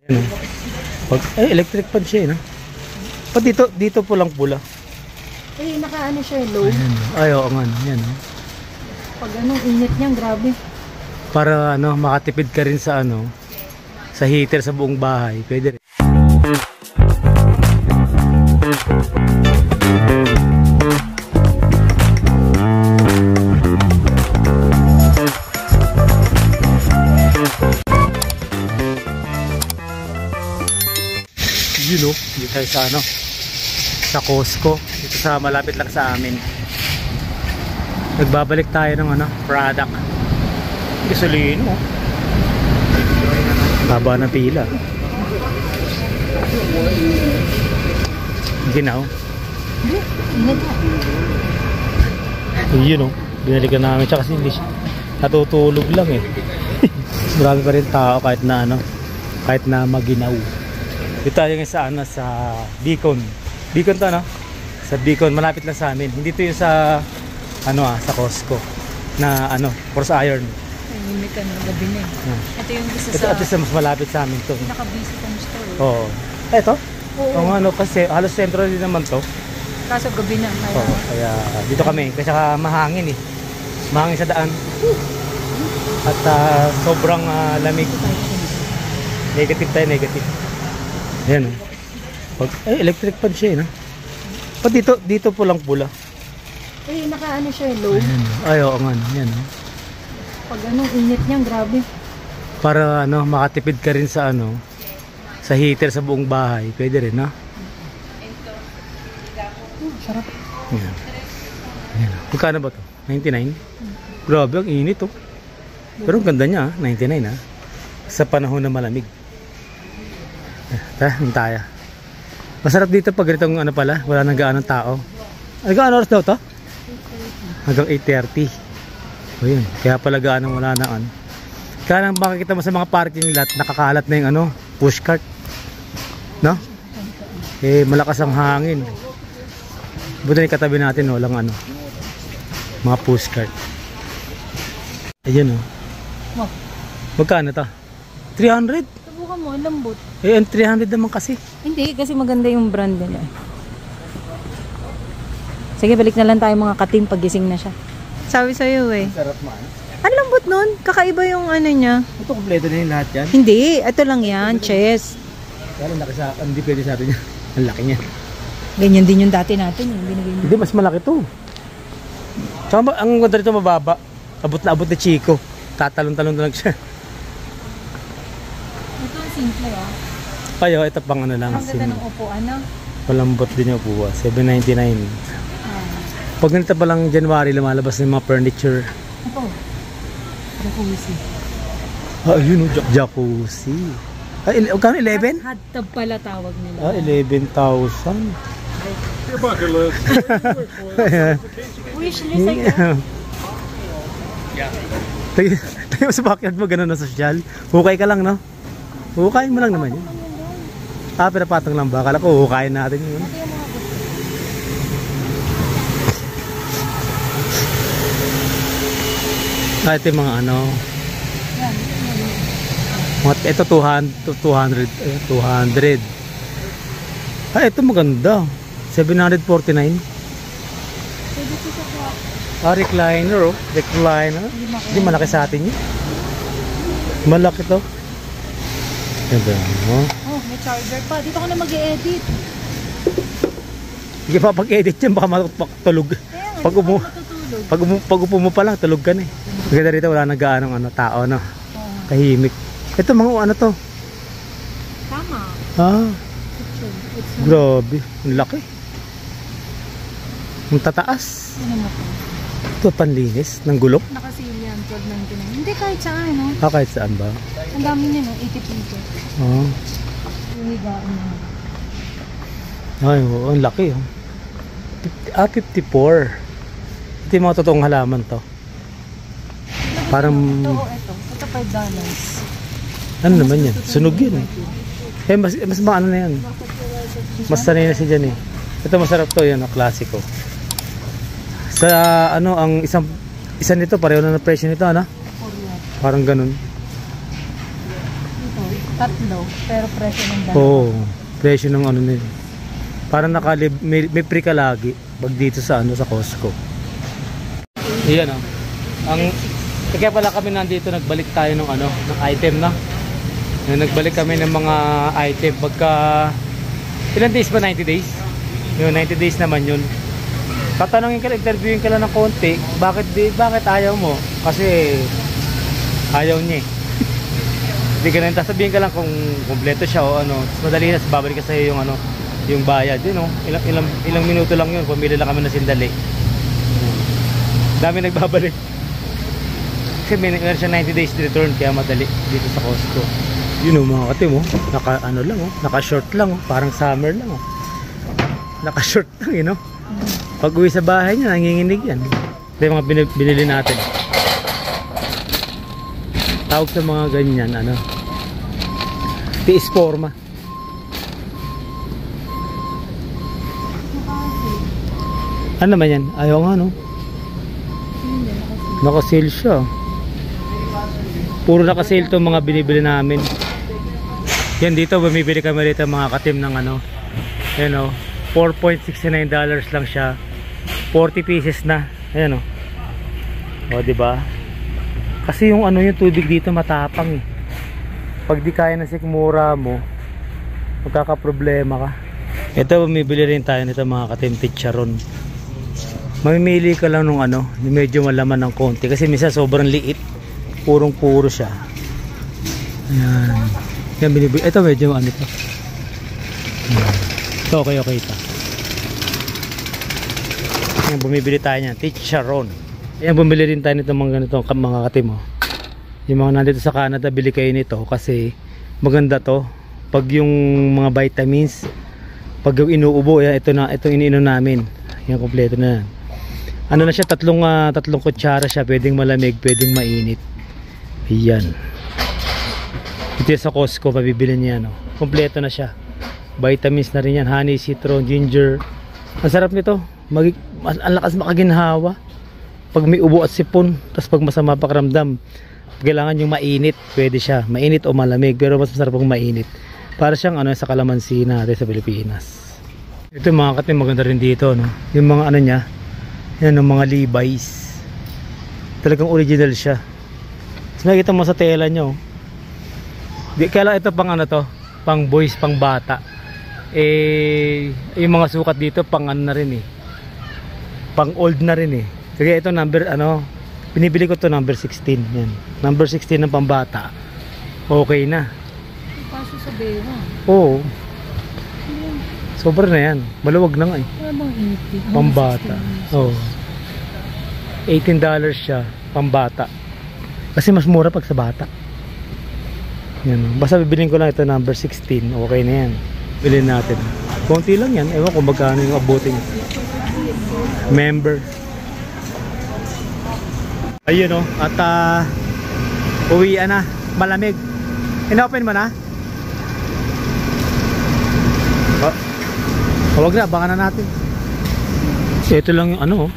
Ano? Electric fan siya, no? Pag dito po lang pula. Eh, naka-ano siya, low. Ayan. Ay, oo nga. Yan, no? Pag anong init niyan, grabe. Para ano, makatipid ka rin sa ano, sa heater sa buong bahay. Pwede rin. Yun o, dito tayo sa ano, sa Costco, dito sa malapit lang sa amin. Nagbabalik tayo ng ano, product. Gasolino. Haba na pila. Ginaw. Init na. Yun o, binalikan namin siya kasi hindi siya natutulog lang eh. Marami pa rin tao kahit na ano, kahit na maginaw. Dito tayo ngayon sa ano, sa Beacon. Beacon to, no? Sa Beacon, malapit lang sa amin. Hindi to yung sa ano sa Costco na ano, Force Iron. Init ka ng gabi na eh. Ito yung isa Ito at least mas malapit sa amin to. Naka-busy tong store. Oo. Ito? Oo. Oo, ano kasi halos sentro din naman to. Kaso gabi na. Kaya... Oo, kaya dito kami kasi mahangin eh. Mahangin sa daan. At sobrang lamig. Negative tayo, negative. Ayan o. Electric fan siya, no? Pag dito po lang pula. Eh, naka-ano siya, low. Ayan. Ay, oo nga. Yan, no? Pag anong init niyan, grabe. Para ano, makatipid ka rin sa ano, sa heater sa buong bahay. Pwede rin, no? Sarap. Ayan. Ayan. Magkano ba to? 99? Grabe, ang init oh. Pero ang ganda niya, 99 ha. Sa panahon na malamig. Tara, tayo. Masarap dito pag ganitong ano pala, wala nang gaanong tao. Hanggang ano oras daw to? Hanggang 8:30. O yun, kaya pala gaanong wala na ano. Kaya nang makikita mo sa mga parking lot, nakakalat na yung ano, pushcart. No? Eh, malakas ang hangin. Buti yung katabi natin, walang ano, mga pushcart. Ayan o. Oh. Magkano to? 300? Subukan mo, lambot. Eh, 300 naman kasi. Hindi, kasi maganda yung brand nila. Sige, balik na lang tayo mga katim pagising na siya. Sabi sa'yo eh. Sarap man. Ang lambot nun. Kakaiba yung ano niya. Ito, kompleto na yung lahat yan. Hindi, ito lang yan. Chess. Kaya laki sa akin, hindi pwede sa atin yan. Ang laki niya. Ganyan din yung dati natin. Yung binigay mo. Hindi, mas malaki to. Tsaka ang ganda rito mababa. Abot na abot na Chico. Tatalon-talon na lang siya. Ito ang simple ah. Kayo, ito pang ano lang. Ang ganda ng upuan ah. Palambot din yung upuan. 799. Pag ganito pa lang January, lumalabas ng mga furniture. Ito. Jacuzzi. Ah, yun o, jacuzzi. Ah, kano 11? Hot tub pala tawag nila. Ah, 11,000. Your bucket list. Wish list ay Tayo sa backyard mo, gano'n na social. Hukay ka lang, no? Hukayin mo lang naman yun. Ah, pinapatong lang ba? Akala ko hukayin natin yun. Ah, ito yung mga ano. Ito 200. Ah, ito maganda. 749. Ah, recliner oh. Recliner. Hindi malaki sa atin yun. Malaki to. Ito. Oh, may charger pa. Dito ka na mag-e-edit. Sige pa pag-edit yan, baka matulog. Pag upo mo pa lang, tulog ka na eh. Maganda rito, wala nag-aanong ano, tao, no? Tahimik. Ito mga ano to? Tama. Ah, grabe. Ang laki. Ang tataas. Ano mo to? Ito, panlinis ng gulok. Nakasili yan, 12.99. Hindi kahit saan, no? Ah, kahit saan ba? Ang dami niya, no? 80 pesos. Oh. Yung higaan mo. Ay, oh, ang laki oh. 54. Ito yung mga totoong halaman to. Parang Ito $5. ano naman yan? Sunog yun eh. Mas maano na yan. Mas sanay na si dyan eh. Ito masarap to yan, klasiko. Sa ano, ang isa nito pareho na ng presyo nito, ano? Parang ganun. Tatlo, pero presyo ng dalawa. Oo, presyo ng ano nila. Parang may free ka lagi pag dito sa sa Costco. Iyan oh. Kaya pala kami nandito, nagbalik tayo ng ng item na. Nagbalik kami ng mga item pagka ilan days ba? 90 days? Yung 90 days naman yun. Tatanungin ka, interviewin ka lang ng konti, bakit ayaw mo? Kasi ayaw niya eh. Hindi ka na, sabihin ka lang kung kompleto siya o madali na, babalik ka sa'yo yung yung bayad, ilang minuto lang yun, pumili lang kami na sindali. Dami nagbabalik kasi meron siya 90 days return, kaya madali dito sa Costco. Yun mga katim naka lang naka short lang parang summer lang naka short lang pag uwi sa bahay niya nanginginig yan. Ito yung mga binili natin, tawag sa mga ganyan tiis forma. Ano naman yan? Ayaw nga naka-sale siya. Puro naka-sale itong mga binibili namin. Yan dito, bumibili kami rito mga katim ng yan $4.69 lang siya. 40 pieces na. Ayan o diba? Kasi yung yung tubig dito matapang eh. Pag di kaya na sikmura mo, magkakaproblema ka. Ito, bumibili rin tayo nito mga katim, chicharon. Mamimili ka lang nung medyo malaman ng konti kasi minsan sobrang liit, puro siya. Ayan. Yan binibili. Ito medyo ito. Ito okay ito. Ayan, bumibili tayo niyan, chicharon. Ayan, bumili rin tayo nito mga ganito mga katim Yung mga nandito sa Canada, bili kayo nito kasi maganda to. Pag yung mga vitamins, pag yung inuubo, ito iniinom namin. Yan, kompleto na. Na siya, tatlong kutsara siya, pwedeng malamig, pwedeng mainit. Ayan. Ito sa Costco, pabibili niya kompleto na siya. Vitamins na rin yan, honey, citron, ginger. Ang sarap nito, ang lakas makaginhawa. Pag may ubo at sipon, tapos pag masama pakiramdam, kailangan yung mainit, pwede siya, mainit o malamig, pero mas masarap pag mainit. Para siyang sa kalamansi natin sa Pilipinas. Ito mga katim, maganda rin dito yung mga niya. Yan ang mga Levi's. Talagang original siya. Mas makikita mo sa tela nyo. Kaya lang ito pang pang boys, pang bata. Yung mga sukat dito pang na rin pang old na rin Kaya ito number binibili ko to number 16. Yan. Number 16 ng pambata. Okay na. Paso sa bewa. Oo. Sobra na yan. Maluwag na nga Pambata. Oh. $18 siya. Pambata. Kasi mas mura pag sa bata. Yan. Basta bibilin ko lang ito number 16. Okay na yan. Bilhin natin. Konti lang yan. Ewan kung magkano yung abutin. Member. Ayun At uwian na. Malamig. Inopen mo na? Huwag na, abangan na natin. Ito lang yung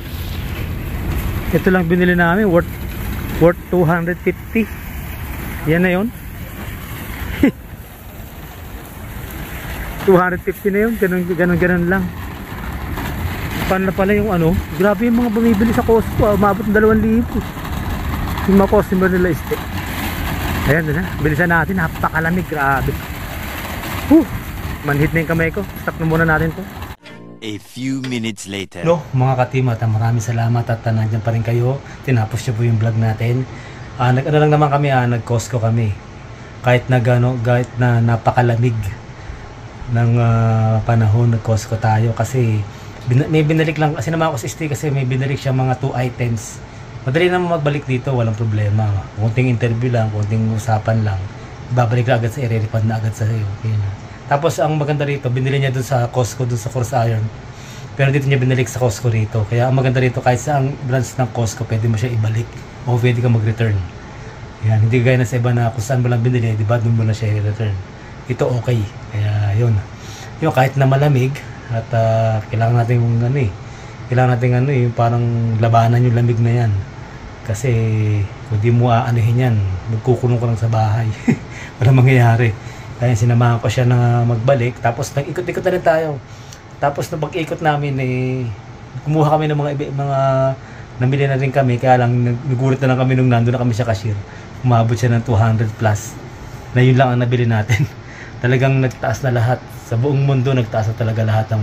ito lang binili namin, worth 250. Yan na yun. 250 na yun. Ganun lang. Paano na pala yung grabe yung mga bumibili sa Costco, umabot ng 2,000 yung mga customer nila ayan na, bilisan natin, napakalamig, grabe. Manhit na yung kamay ko. Stop na muna natin to. A few minutes later. Mga katim, maraming salamat at nandiyan pa rin kayo. Tinapos niyo po yung vlog natin. Lang naman kami, nag-Costco kami. Kahit na napakalamig ng panahon, nag-Costco tayo kasi may binalik lang kasi naman ako sa stay kasi may binalik siya mga 2 items. Madali naman magbalik dito, walang problema. Kunting interview lang, kunting usapan lang. Babalik na agad sa i-refund na agad sa iyo. Okay na. Tapos ang maganda rito, binili niya dun sa Costco, dun sa Cross Iron. Pero dito niya binalik sa Costco rito. Kaya ang maganda rito, kahit sa ang branch ng Costco, pwede mo siya ibalik o pwede ka mag-return. Yan, hindi gaya na sa iba na kung saan mo lang binili, di ba, dun mo na siya i-return. Ito okay. Kaya yun. Yung kahit na malamig at kailangan natin yung kailangan natin yung parang labanan yung lamig na yan. Kasi kung di mo aanuhin yan, magkukulong ka lang sa bahay. Walang mangyayari. Kaya sinamahan ko siya na magbalik. Tapos nag-ikot-ikot na rin tayo. Tapos na pag-ikot namin kumuha kami ng mga namili na rin kami. Kaya lang nagulat na lang kami nung nandun na kami sa cashier. Umabot siya ng 200 plus. Na yun lang ang nabili natin. Talagang nagtaas na lahat. Sa buong mundo nagtaas na talaga lahat ang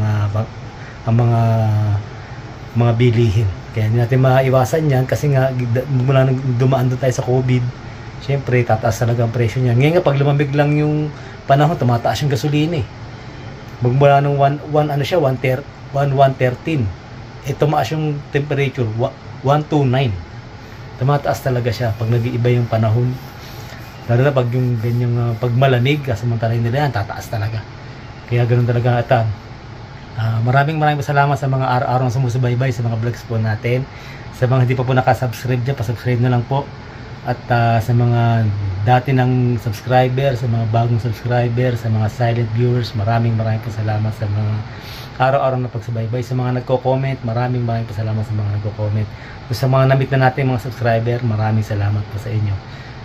mga bilihin. Kaya hindi natin maiwasan yan kasi nga mula nang dumaan doon tayo sa COVID, syempre tataas talaga ang presyo niya. Ngayon nga pag lumamig lang yung panahon, tumataas yung gasolina eh. Magmula nung 113. Tumaas yung temperature 129. Tumataas talaga siya pag nag-iiba yung panahon. Lalo na pag yung ganyang pag malamig, kasamantalay nila yan, tataas talaga. Kaya ganoon talaga atan. Maraming salamat sa mga araw-araw na sumusubaybay sa mga vlogs po natin. Sa mga hindi pa po nakasubscribe dyan, pasubscribe na lang po. At sa mga dati ng subscriber, sa mga bagong subscriber, sa mga silent viewers, maraming po salamat sa mga araw-araw na pagsubaybay. Sa mga nagko-comment, maraming po salamat sa mga nagko-comment. Sa mga namit na natin mga subscriber, maraming salamat po sa inyo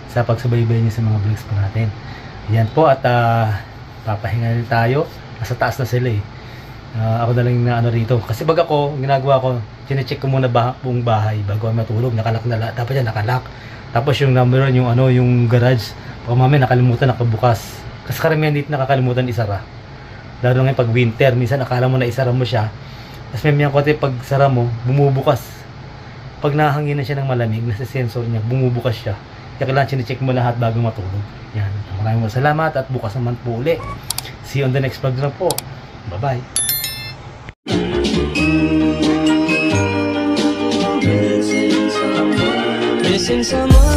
sa pagsubaybay niyo sa mga vlogs po natin. Yan po at papahinga rin tayo. Nasa taas na sila eh. Ako na lang na rito. Kasi pag ako, ginagawa ko, chinecheck ko muna buong bahay bago ako matulog. Nakalak na lahat. Dapat yan nakalak. Tapos yung number yung garage. Baka mamaya nakalimutan, nakabukas. Kasi karamihan dito nakakalimutan isara. Lalo ngayon pag winter, minsan akala mo na isara mo siya. Tapos may kote pag sara mo, bumubukas. Pag nahangin na siya ng malamig, nasa sensor niya, bumubukas siya. Kaya kailangan chinecheck mo lahat bago matulog. Yan. Maraming salamat at bukas naman po uli. See you on the next vlog na po. Bye-bye. Missing someone